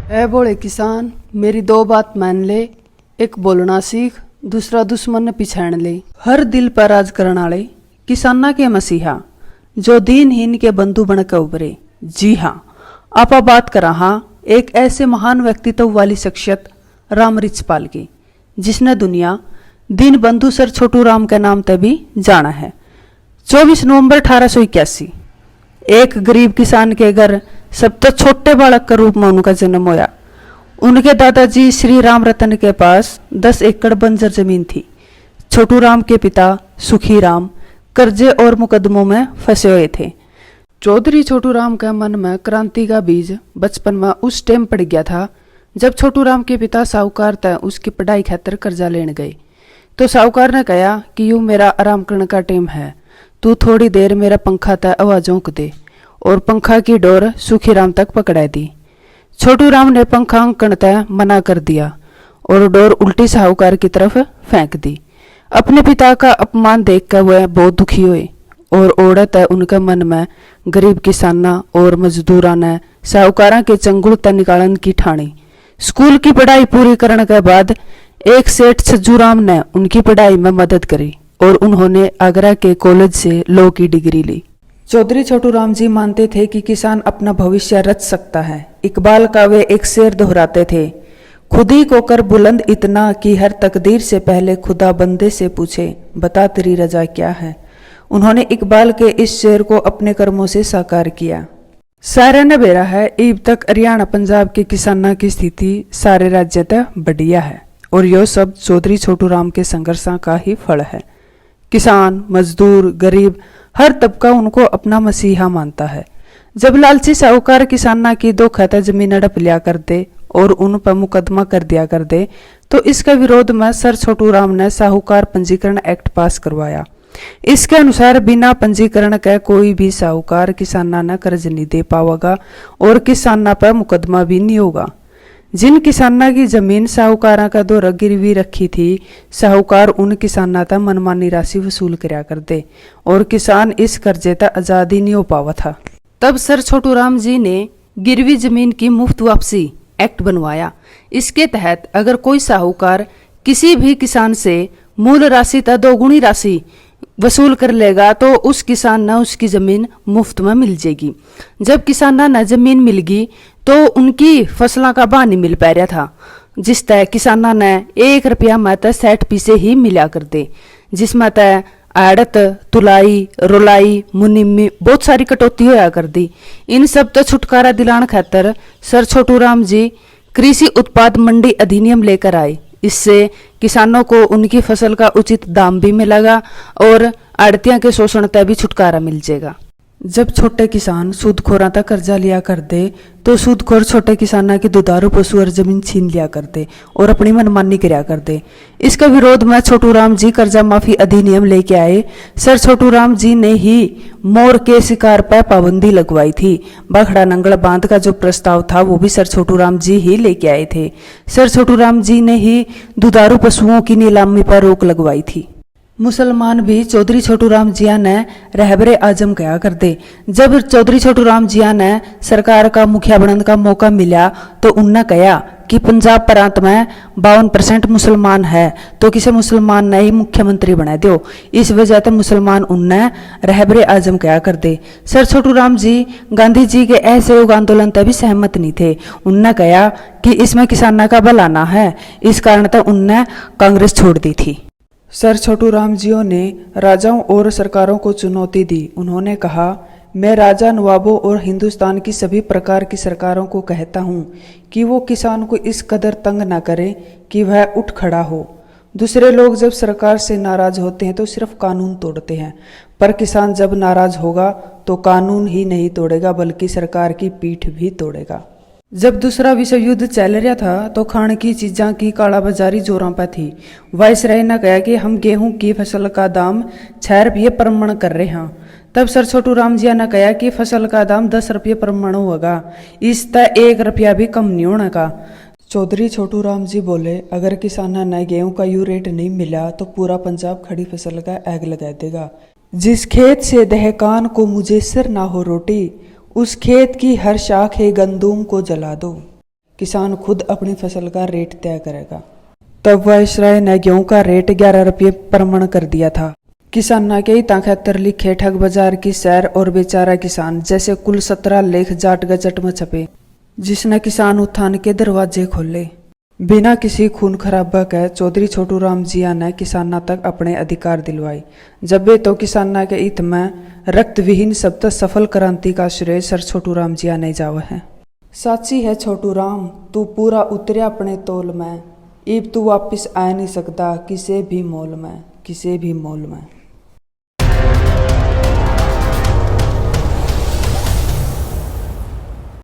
ऐ बोले किसान, मेरी दो बात मान ले। एक बोलना सीख, दूसरा दुश्मन ने पिछाड़ ले। हर दिल पर राज करने वाले किसाना के मसीहा, जो दीनहीन के बंधु बनकर उभरे। जी हाँ, आप बात कर रहा एक ऐसे महान व्यक्तित्व वाली शख्सियत राम रिचपाल की, जिसने दुनिया दीन बंधु सर छोटू राम के नाम से भी जाना है। 24 नवंबर 1881 एक गरीब किसान के घर सबसे छोटे बालक के रूप में उनका जन्म होया। उनके दादाजी श्री राम रतन के पास 10 एकड़ बंजर जमीन थी। छोटू राम के पिता सुखी राम कर्जे और मुकदमों में फंसे हुए थे। चौधरी छोटू राम के मन में क्रांति का बीज बचपन में उस टाइम पड़ गया था, जब छोटू राम के पिता साहूकार तय उसकी पढ़ाई खातिर कर्जा लेने गए। तो साहूकार ने कहा कि यूं मेरा आराम करने का टाइम है, तू थोड़ी देर मेरा पंखा तय आवाज झोंक दे। और पंखा की डोर सुखी राम तक पकड़ा दी। छोटू राम ने पंखा अंकन तय मना कर दिया और डोर उल्टी साहूकार की तरफ फेंक दी। अपने पिता का अपमान देखकर वह बहुत दुखी हुए और औरत है उनके मन में गरीब किसाना और मजदूरा ने साहूकारा के चंगुल तय निकालन की ठानी। स्कूल की पढ़ाई पूरी करने के बाद एक सेठ छज्जू राम ने उनकी पढ़ाई में मदद करी और उन्होंने आगरा के कॉलेज से लॉ की डिग्री ली। चौधरी छोटू राम जी मानते थे कि किसान अपना भविष्य रच सकता है। इकबाल का वे एक शेर दोहराते थे, खुद ही को कर बुलंद इतना कि हर तकदीर से पहले खुदा बंदे से पूछे, बता तेरी रजा क्या है। उन्होंने इकबाल के इस शेर को अपने कर्मों से साकार किया। सारा ने बेरा है, अब तक हरियाणा पंजाब के किसानों की स्थिति सारे राज्य तक बढ़िया है और यह सब चौधरी छोटू राम के संघर्षों का ही फल है। किसान, मजदूर, गरीब हर तबका उनको अपना मसीहा मानता है। जब लालची साहूकार किसाना की 2 खाता जमीन हड़प लिया करते और उन पर मुकदमा कर दिया करते, तो इसके विरोध में सर छोटू राम ने साहूकार पंजीकरण एक्ट पास करवाया। इसके अनुसार बिना पंजीकरण के कोई भी साहूकार किसाना न कर्ज नहीं दे पाएगा और किसाना पर मुकदमा भी नहीं होगा। जिन किसाना की जमीन साहूकारा का दौरा गिरवी रखी थी, साहूकार उन किसाना तक मनमानी राशि वसूल करया करते और किसान इस कर्जे तक आजादी नहीं हो पावा था। तब सर छोटू राम जी ने गिरवी जमीन की मुफ्त वापसी एक्ट बनवाया। इसके तहत अगर कोई साहूकार किसी भी किसान से मूल राशि तक 2 गुनी राशि वसूल कर लेगा तो उस किसान न उसकी जमीन मुफ्त में मिल जाएगी। जब किसान न जमीन मिल गई तो उनकी फसलों का भाव नहीं मिल पा रहा था, जिस तय किसाना ने 1 रुपया में 60 पैसे ही मिला करते, जिसमें तय आड़त, तुलाई, रोलाई, मुनिमी बहुत सारी कटौती होया कर दी। इन सब तो छुटकारा दिलाने खातर सर छोटू राम जी कृषि उत्पाद मंडी अधिनियम लेकर आए। इससे किसानों को उनकी फसल का उचित दाम भी मिलेगा और आड़तियों के शोषण तक भी छुटकारा मिल जाएगा। जब छोटे किसान सूदखोरों तक कर्जा लिया करते तो सूदखोर छोटे किसानों की दुधारू पशु और जमीन छीन लिया करते और अपनी मनमानी कराया करते। इसके विरोध में छोटू राम जी कर्जा माफी अधिनियम लेके आए। सर छोटू राम जी ने ही मोर के शिकार पर पाबंदी लगवाई थी। बखड़ा नंगल बांध का जो प्रस्ताव था वो भी सर छोटू राम जी ही लेके आए थे। सर छोटू राम जी ने ही दुधारू पशुओं की नीलामी पर रोक लगवाई थी। मुसलमान भी चौधरी छोटू राम जिया ने रहबरे आजम कहा करते। जब चौधरी छोटू राम जिया ने सरकार का मुखिया बनने का मौका मिला तो उनने कहा कि पंजाब प्रांत में 52% मुसलमान है तो किसी मुसलमान ने ही मुख्यमंत्री बना दो। इस वजह से मुसलमान उनने रहबरे आजम कहा करते। सर छोटू राम जी गांधी जी के असहयोग आंदोलन तक भी सहमत नहीं थे। उनने कहा कि इसमें किसानों का भलाना है, इस कारण तक उनने कांग्रेस छोड़ दी थी। सर छोटू राम जियों ने राजाओं और सरकारों को चुनौती दी। उन्होंने कहा, मैं राजा, नवाबों और हिंदुस्तान की सभी प्रकार की सरकारों को कहता हूँ कि वो किसान को इस कदर तंग न करें कि वह उठ खड़ा हो। दूसरे लोग जब सरकार से नाराज होते हैं तो सिर्फ कानून तोड़ते हैं, पर किसान जब नाराज होगा तो कानून ही नहीं तोड़ेगा बल्कि सरकार की पीठ भी तोड़ेगा। जब दूसरा विश्व युद्ध चल रहा था तो खाने की चीज़ों की कालाबाजारी जोरों पर थी। वायसराय ने कहा कि हम गेहूं की फसल का दाम 6 रुपये पर मण कर रहे हैं। तब सर छोटू राम जी ने कहा कि फसल का दाम 10 रुपये पर मण होगा, इस तक 1 रुपया भी कम नहीं होने का। चौधरी छोटू राम जी बोले, अगर किसानों ने गेहूं का यूं रेट नहीं मिला तो पूरा पंजाब खड़ी फसल का आग लगा देगा। जिस खेत से दहकान को मुझे सिर ना हो रोटी, उस खेत की हर शाख गंदुम को जला दो। किसान खुद अपनी फसल का रेट तय करेगा। तब वायसराय ने गेहूं का रेट 11 रुपये पर मन कर दिया था। किसाना के हिता खातर लिखे ठग बाजार की सैर और बेचारा किसान जैसे कुल 17 लेख जाट गजट में छपे, जिसने किसान उत्थान के दरवाजे खोले। बिना किसी खून खराबा के चौधरी छोटू राम जिया ने किसाना तक अपने अधिकार दिलवाए। जब वे तो किसाना के हित में रक्त विहीन शब्द सफल क्रांति का श्रेय सर छोटू राम जिया नहीं जावे है। साची है छोटू राम, तू पूरा उतरे अपने तोल में, इब तू वापिस आ नहीं सकता किसी भी मोल में, किसी भी मोल में।